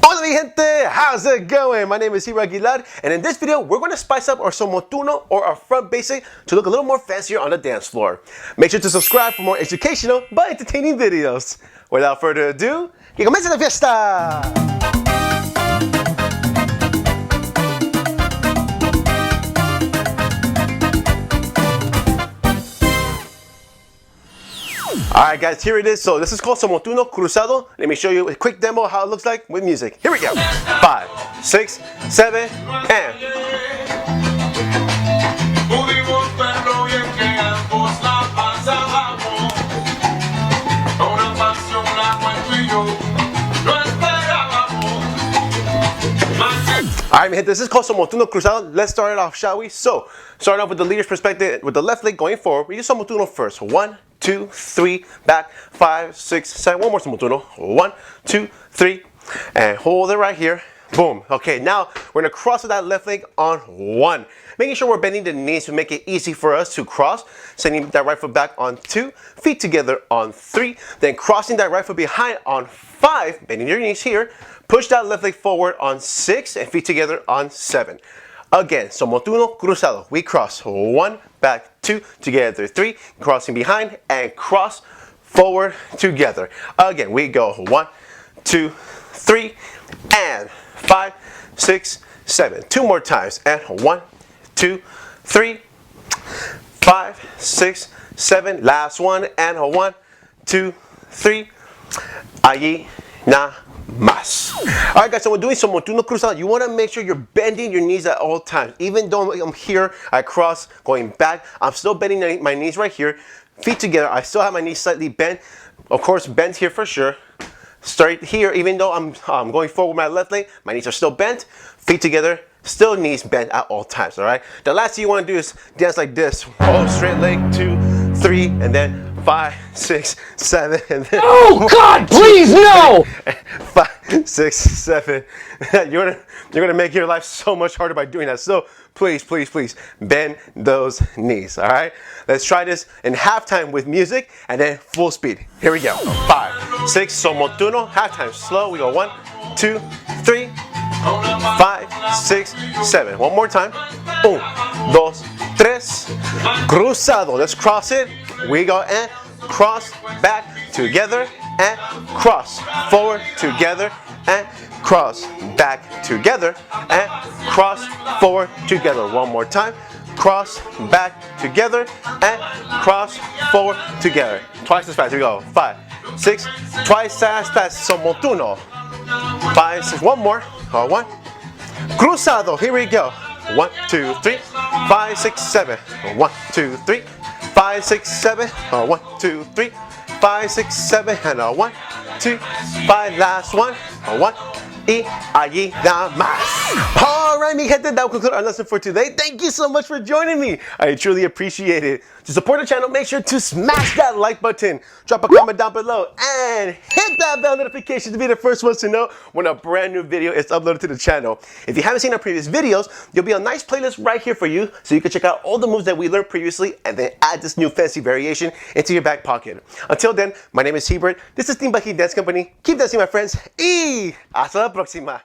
Hola mi gente, how's it going? My name is Hiro Aguilar, and in this video we're going to spice up our Montuno or our front basic to look a little more fancier on the dance floor. Make sure to subscribe for more educational but entertaining videos. Without further ado, que comience la fiesta! Alright guys, here it is. So this is called Montuno Cruzado. Let me show you a quick demo of how it looks like with music. Here we go. 5, 6, 7, and... Alright, mi gente, this is called Montuno Cruzado. Let's start it off, shall we? So, starting off with the leader's perspective, with the left leg going forward, we do Montuno first. 1, 2, 3, back, 5, 6, 7. One more Montuno. 1, 2, 3, and hold it right here. Boom. Okay, now we're gonna cross with that left leg on 1. Making sure we're bending the knees to make it easy for us to cross. Sending that right foot back on 2, feet together on 3, then crossing that right foot behind on 5, bending your knees here. Push that left leg forward on 6 and feet together on 7. Again, so Montuno Cruzado. We cross 1, back 2, together 3, crossing behind and cross forward together. Again, we go 1, 2, 3, and 5, 6, 7. 2 more times, and 1, 2, 3, 5, 6, 7. Last one, and 1, 2, 3. Allí nada más. Alright guys, so we're doing some Montuno Cruzado. You want to make sure you're bending your knees at all times. Even though I'm here, I cross, going back, I'm still bending my knees right here. Feet together, I still have my knees slightly bent. Of course, bent here for sure. Start here, even though I'm going forward with my left leg, my knees are still bent. Feet together, still knees bent at all times, alright? The last thing you want to do is dance like this. Oh, straight leg, 2, 3, and then 5, 6, 7, and then... Oh God, please, no! 5, 6, 7. You're gonna make your life so much harder by doing that. So please, please, please bend those knees. All right. Let's try this in halftime with music and then full speed. Here we go. 5, 6. So Montuno halftime. Slow. We go 1, 2, 3, 5, 6, 7. One more time. 1, 2, 3. Cruzado. Let's cross it. We go and cross back together and cross forward together and cross back together and cross forward together. One more time. Cross back together and cross forward together. Twice as fast. Here we go. 5, 6. Twice as fast. So Montuno. 5, 6. One more. 1. Cruzado. Here we go. 1, 2, 3. 5, 6, 7. 1, 2, 3. 5, 6, 7. 1, 2, 3. 5, 6, 7. And 1, 2, 5. Last one. 1. Y allí nada más. Alright, mi gente, that will conclude our lesson for today. Thank you so much for joining me. I truly appreciate it. To support the channel, make sure to smash that like button, drop a comment down below, and hit that bell notification to be the first ones to know when a brand new video is uploaded to the channel. If you haven't seen our previous videos, there'll be a nice playlist right here for you so you can check out all the moves that we learned previously and then add this new fancy variation into your back pocket. Until then, my name is Hubert. This is Timba Heat Dance Company. Keep dancing, my friends. Y hasta la próxima.